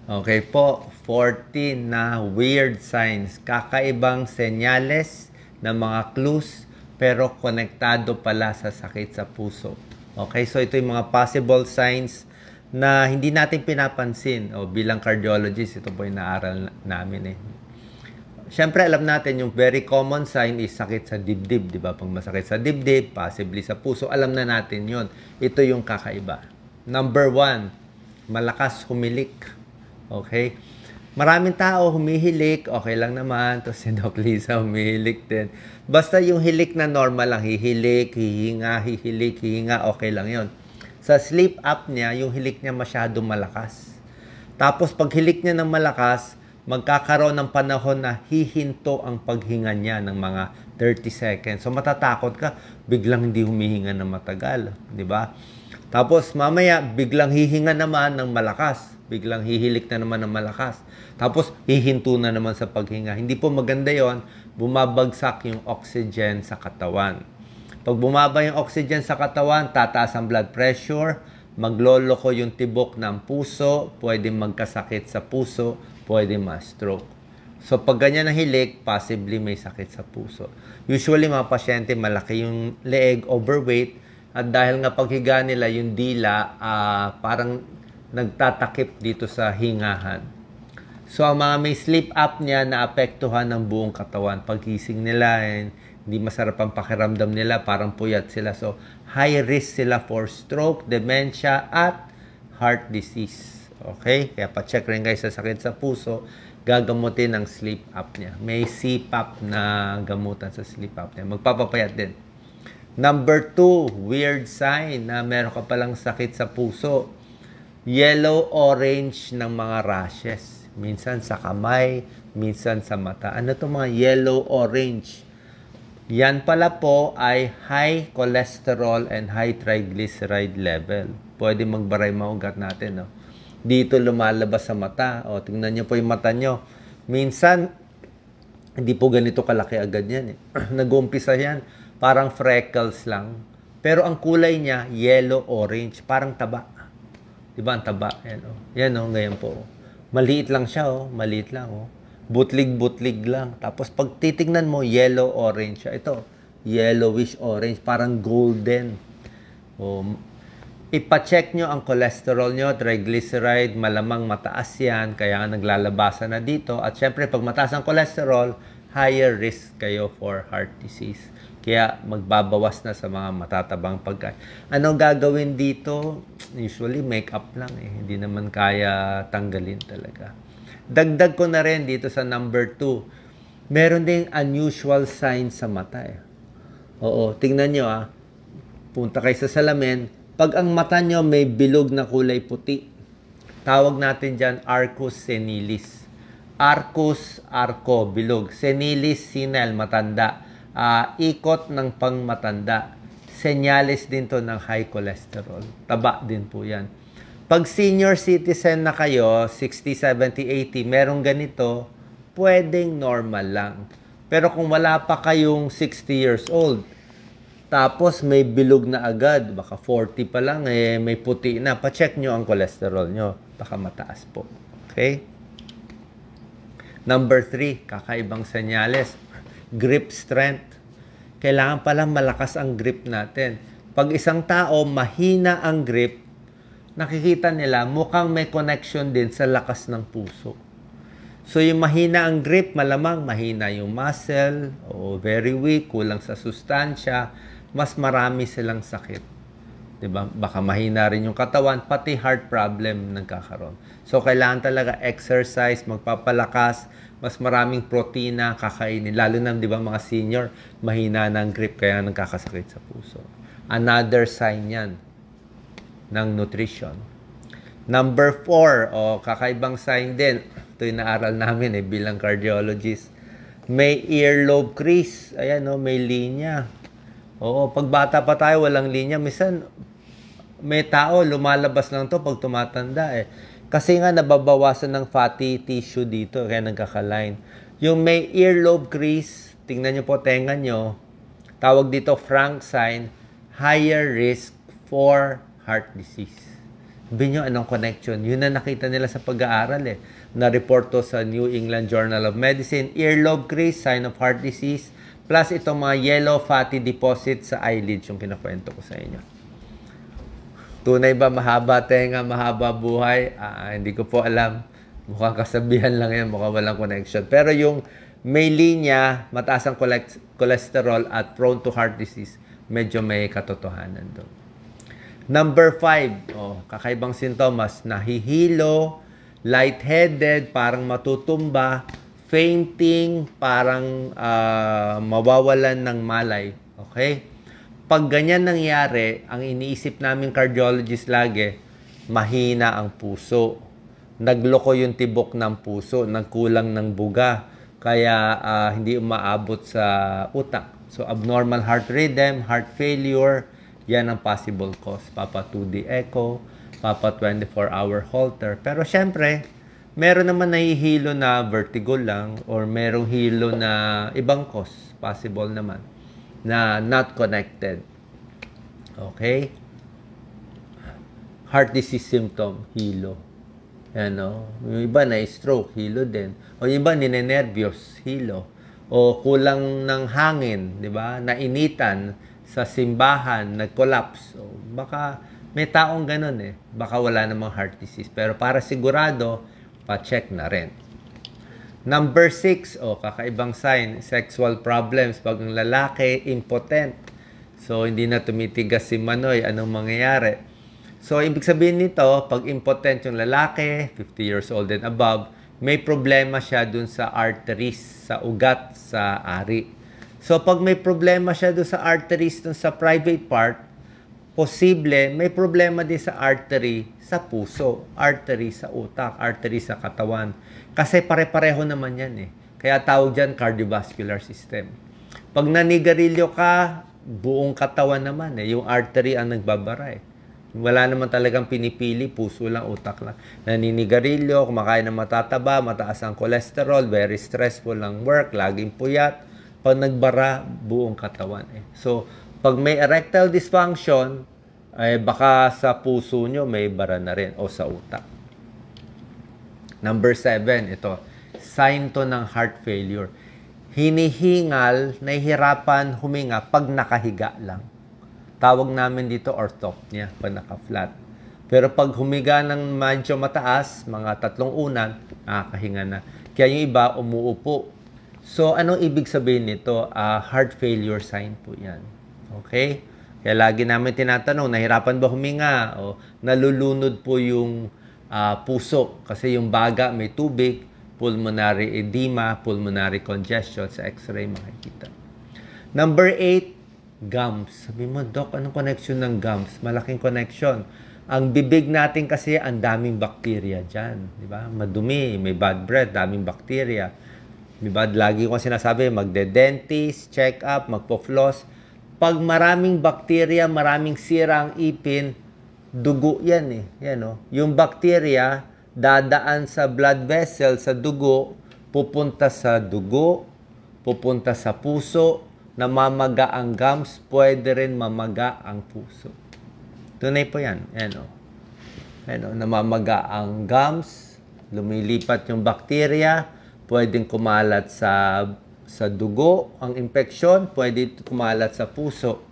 Okay po, 14 na weird signs. Kakaibang senyales ng mga clues pero konektado pala sa sakit sa puso. Okay, so ito yung mga possible signs na hindi natin pinapansin. O bilang cardiologist, ito po yung naaral namin eh. Siyempre, alam natin yung very common sign is sakit sa dibdib, di ba? Pag masakit sa dibdib, possibly sa puso, alam na natin yon. Ito yung kakaiba. Number 1, malakas humilik. Okay? Maraming tao humihilik, okay lang naman. Tapos si Doc Lisa humihilik din. Basta yung hilik na normal lang, hihilik, hihinga, hihilik, hihinga, okay lang yon. Sa sleep apnea, yung hilik niya masyado malakas. Tapos pag hilik niya ng malakas, magkakaroon ng panahon na hihinto ang paghinga niya ng mga 30 seconds. So matatakot ka, biglang hindi humihinga ng matagal, di ba? Tapos mamaya biglang hihinga naman ng malakas, biglang hihilik na naman ng malakas. Tapos hihinto na naman sa paghinga. Hindi po maganda 'yon, bumabagsak yung oxygen sa katawan. Pag bumaba yung oxygen sa katawan, tataas ang blood pressure, magloloko yung tibok ng puso, pwedeng magkasakit sa puso, pwede ma-stroke. So, pag ganyan ang hilik, possibly may sakit sa puso. Usually, mga pasyente, malaki yung leeg, overweight, at dahil nga paghiga nila, yung dila, parang nagtatakip dito sa hingahan. So, ang mga may sleep apnea na apektuhan ng buong katawan. Pagkising nila, hindi masarap ang pakiramdam nila, parang puyat sila. So, high risk sila for stroke, dementia, at heart disease. Okay? Kaya pa-check rin guys sa sakit sa puso, gagamutin ng sleep apnea. May CPAP na gamutan sa sleep apnea. Magpapapayat din. Number 2, weird sign na meron ka palang sakit sa puso. Yellow-orange ng mga rashes. Minsan sa kamay, minsan sa mata. Ano itong mga yellow-orange? Yan pala po ay high cholesterol and high triglyceride level. Pwede magbaray maugat natin, no? Dito lumalabas sa mata. O, tingnan nyo po yung mata nyo. Minsan, hindi po ganito kalaki agad yan. Nag-uumpisa yan, parang freckles lang. Pero ang kulay niya, yellow-orange. Parang taba. Diba ang taba? Yan, o. Yan, o. Ngayon po. Maliit lang siya, o. Maliit lang, o. Butlig-butlig lang. Tapos pag titignan mo, yellow-orange siya. Ito, yellowish-orange. Parang golden. O, ipacheck nyo ang cholesterol nyo, triglyceride, malamang mataas yan. Kaya nga naglalabasan na dito. At syempre, pag mataas ang cholesterol, higher risk kayo for heart disease. Kaya magbabawas na sa mga matatabang pagkain. Anong gagawin dito? Usually, make-up lang eh. Hindi naman kaya tanggalin talaga. Dagdag ko na rin dito sa number 2. Meron ding unusual signs sa mata eh. Oo, tingnan nyo ah. Punta kayo sa salamin. Pag ang mata nyo may bilog na kulay puti, tawag natin dyan arcus senilis. Arcus, arco, bilog. Senilis, senile, matanda. Ikot ng pangmatanda. Senyales din to ng high cholesterol. Taba din po yan. Pag senior citizen na kayo, 60, 70, 80, merong ganito, pwedeng normal lang. Pero kung wala pa kayong 60 years old, tapos may bilog na agad, baka 40 pa lang, may puti na, pa-check nyo ang cholesterol nyo. Baka mataas po. Okay? Number 3, kakaibang senyales. Grip strength. Kailangan palang malakas ang grip natin. Pag isang tao, mahina ang grip, nakikita nila mukhang may connection din sa lakas ng puso. So yung mahina ang grip, malamang mahina yung muscle, o very weak, kulang sa sustansya, mas marami silang sakit. Diba? Baka mahina rin yung katawan, pati heart problem nagkakaroon. So kailangan talaga exercise, magpapalakas, mas maraming protina kakainin. Lalo na, di ba, mga senior, mahina na ang grip, kaya nagkakasakit sa puso. Another sign yan ng nutrition. Number 4, kakaibang sign din. Ito yung naaral namin bilang cardiologist. May earlobe crease. Ayan, may linya. Oo, pag bata pa tayo, walang linya. Minsan, may tao, lumalabas lang to pag tumatanda Kasi nga, nababawasan ng fatty tissue dito, kaya nagkakaline. Yung may earlobe crease, tingnan nyo po, tenga nyo, tawag dito Frank sign, higher risk for heart disease. Sabi nyo, anong connection? Yun na nakita nila sa pag-aaral eh. Na-report to sa New England Journal of Medicine. Earlobe crease, sign of heart disease. Plus itong mga yellow fatty deposits sa eyelids, yung kinakwento ko sa inyo. Tunay ba mahaba tenga, mahaba buhay? Hindi ko po alam. Mukhang kasabihan lang yan, mukhang walang connection. Pero yung may linya, mataas ang cholesterol at prone to heart disease, medyo may katotohanan doon. Number 5, kakaibang sintomas, nahihilo, lightheaded, parang matutumba, fainting, parang mawawalan ng malay. Okay? Pag ganyan nangyari, ang iniisip namin cardiologist lagi, mahina ang puso. Nagloko yung tibok ng puso, nagkulang ng buga, kaya hindi umaabot sa utak. So, abnormal heart rhythm, heart failure, yan ang possible cause. Papa 2D echo, Papa 24-hour Holter. Pero syempre, meron naman nahihilo na vertigo lang or merong hilo na ibang cause. Possible naman na not connected. Okay? Heart disease symptom, hilo. Yan, no? Yung iba na stroke, hilo din. O yung iba ninenervyos, hilo. O kulang ng hangin, di ba? Nainitan sa simbahan, nag-collapse. So, baka may taong ganun eh. Baka wala namang heart disease. Pero para sigurado, pa-check na rin. Number 6, kakaibang sign, sexual problems. Pag ang lalaki, impotent. So, hindi na tumitigas si Manoy. Anong mangyayari? So, ibig sabihin nito, pag impotent yung lalaki, 50 years old and above, may problema siya dun sa arteries, sa ugat, sa ari. So, pag may problema siya doon sa arteries, doon sa private part, posible may problema din sa artery sa puso, artery sa utak, artery sa katawan. Kasi pare-pareho naman yan eh. Kaya tawag dyan cardiovascular system. Pag nanigarilyo ka, buong katawan naman eh. Yung artery ang nagbabara eh. Wala naman talagang pinipili, puso lang, utak lang. Naninigarilyo, kumakain ng matataba, mataas ang cholesterol, very stressful ang work, laging puyat. Pag nagbara, buong katawan eh. So, pag may erectile dysfunction, baka sa puso nyo may bara na rin o sa utak. Number 7, ito. Sign to ng heart failure. Hinihingal, nahihirapan huminga pag nakahiga lang. Tawag namin dito orthopnea, pag naka-flat. Pero pag humiga ng medyo mataas, mga 3 unan, nakakahinga na. Kaya yung iba, umuupo. So, anong ibig sabihin nito? Heart failure sign po yan. Okay? Kaya lagi namin tinatanong, nahirapan ba huminga? O nalulunod po yung puso. Kasi yung baga may tubig, pulmonary edema, pulmonary congestion. Sa x-ray makikita. Number 8, gums. Sabi mo, Doc, anong connection ng gums? Malaking connection. Ang bibig natin kasi, ang daming bacteria dyan. Diba? Madumi, may bad breath, daming bacteria. Diba? Lagi ko sinasabi, magde-dentist, check-up, magpo-floss. Pag maraming bacteria, maraming sira ang ipin, dugo yan eh. Yan, oh. Yung bacteria, dadaan sa blood vessel, sa dugo, pupunta sa dugo, pupunta sa puso, namamaga ang gums, pwede rin mamaga ang puso. Tunay po yan. Yan, oh. Yan, oh. Namamaga ang gums, lumilipat yung bacteria, pwedeng kumalat sa dugo ang infeksyon, pwede kumalat sa puso.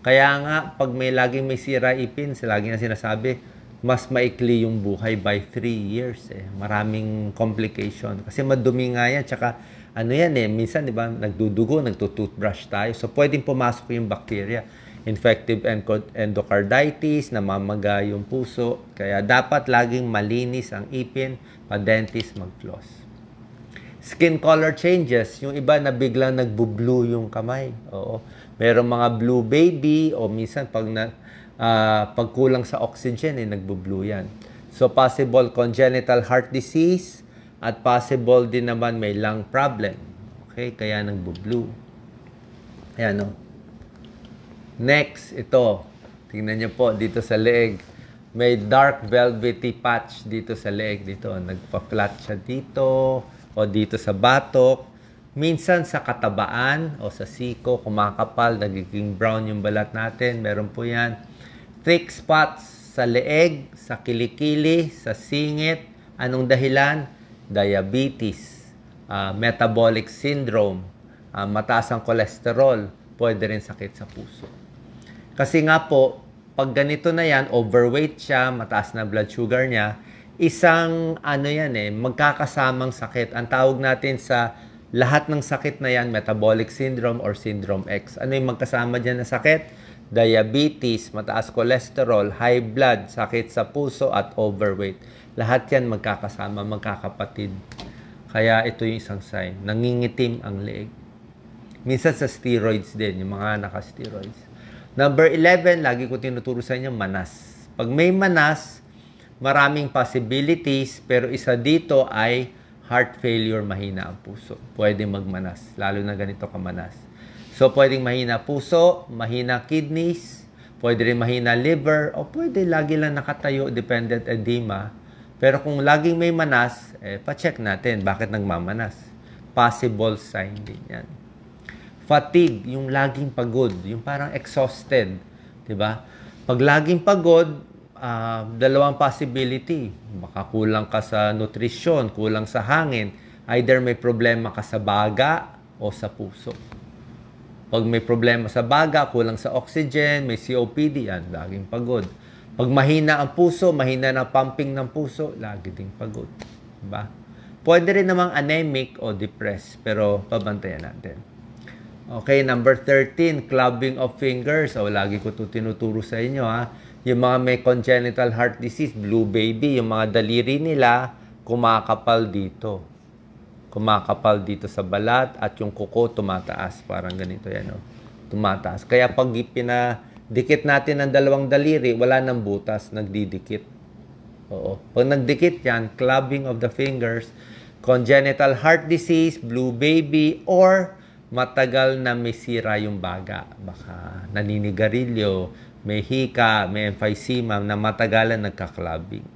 Kaya nga, pag laging may sira ipin, lagi na sinasabi, mas maikli yung buhay by 3 years. Maraming complication. Kasi madumi nga yan. Tsaka, yan minsan, di ba, nagdudugo, nagtutoothbrush tayo. So, pwedeng pumasok yung bacteria. Infective endocarditis, namamaga yung puso. Kaya, dapat laging malinis ang ipin, pa-dentist, mag-floss. Skin color changes. Yung iba na biglang nagbo-blue yung kamay. Oo. Merong mga blue baby o minsan pag kulang sa oxygen, nagbo-blue yan. So, possible congenital heart disease at possible din naman may lung problem. Okay? Kaya nagbo-blue. Ayan, no? Next, ito. Tingnan nyo po dito sa leeg. May dark velvety patch dito sa leeg. Dito, nagpa-flat siya dito. O dito sa batok, minsan sa katabaan o sa siko, kumakapal, nagiging brown yung balat natin, meron po yan. Thick spots sa leeg, sa kilikili, sa singit. Anong dahilan? Diabetes, metabolic syndrome, mataas ang cholesterol, pwede rin sakit sa puso. Kasi nga po, pag ganito na yan, overweight siya, mataas na blood sugar niya, isang magkakasamang sakit. Ang tawag natin sa lahat ng sakit na yan, metabolic syndrome or syndrome X. Ano yung magkasama dyan na sakit? Diabetes, mataas cholesterol, high blood, sakit sa puso at overweight. Lahat yan magkakasama, magkakapatid. Kaya ito yung isang sign. Nangingitim ang leeg. Minsan sa steroids din, yung mga naka-steroids. Number 11, lagi ko tinuturo sa inyo, manas. Pag may manas, maraming possibilities, pero isa dito ay heart failure, mahina ang puso. Pwede magmanas, lalo na ganito kamanas. So, pwedeng mahina puso, mahina kidneys, pwede rin mahina liver, o pwede lagi lang nakatayo, dependent edema. Pero kung laging may manas, pa-check natin bakit nagmamanas. Possible sign din yan. Fatigue, yung laging pagod, yung parang exhausted, 'di ba? Pag laging pagod, dalawang possibility. Baka kulang ka sa nutrisyon, kulang sa hangin. Either may problema ka sa baga o sa puso. Pag may problema sa baga, kulang sa oxygen, may COPD, yan, laging pagod. Pag mahina ang puso, mahina na pumping ng puso, lagi ding pagod. Diba? Pwede rin namang anemic o depressed, pero pabantayan natin. Okay, number 13, clubbing of fingers. O, lagi ko ito tinuturo sa inyo, ha. Yung mga may congenital heart disease, blue baby, yung mga daliri nila, kumakapal dito. Kumakapal dito sa balat at yung kuko tumataas. Parang ganito yan, o. Tumataas. Kaya pag dikit natin ang dalawang daliri, wala nang butas, nagdidikit. Oo. Pag nagdikit yan, clubbing of the fingers, congenital heart disease, blue baby, or matagal na may sira yung baga. Baka naninigarilyo, may hika, may emphysema, na matagalan nagka-clubbing.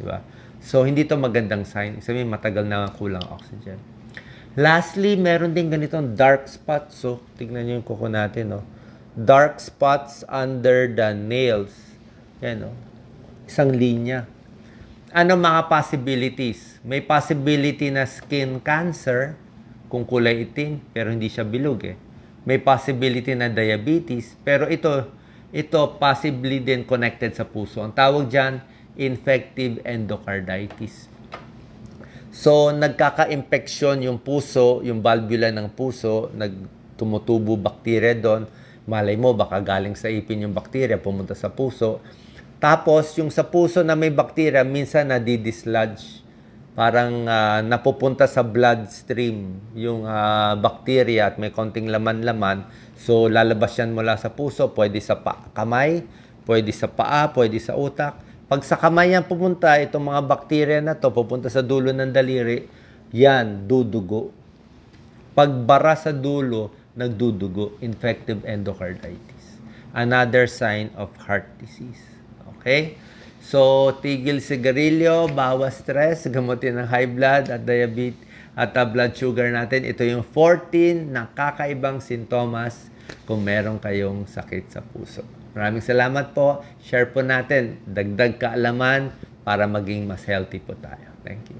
Diba? So, hindi to magandang sign. Sabihin, matagal na kulang oxygen. Lastly, meron din ganitong dark spots. So, tignan nyo yung kuko natin, no? Dark spots under the nails. Yan, no? Isang linya. Ano mga possibilities? May possibility na skin cancer kung kulay itim, pero hindi siya bilog, eh. May possibility na diabetes, pero ito possibly din connected sa puso. Ang tawag dyan, infective endocarditis. So, nagkaka-infeksyon yung puso, yung valvula ng puso, tumutubo bakterya doon. Malay mo, baka galing sa ipin yung bakterya, pumunta sa puso. Tapos, yung sa puso na may bakterya, minsan nadidislodge. Parang napupunta sa bloodstream yung bakterya at may konting laman-laman. So, lalabas yan mula sa puso, pwede sa kamay, pwede sa paa, pwede sa utak. Pag sa kamay yan pupunta, itong mga bakterya na to, pupunta sa dulo ng daliri, yan, dudugo. Pagbara sa dulo, nagdudugo, infective endocarditis. Another sign of heart disease. Okay? So, tigil sigarilyo, bawas stress, gamutin ng high blood at diabetes at blood sugar natin. Ito yung 14 na kakaibang sintomas kung meron kayong sakit sa puso. Maraming salamat po. Share po natin. Dagdag kaalaman para maging mas healthy po tayo. Thank you.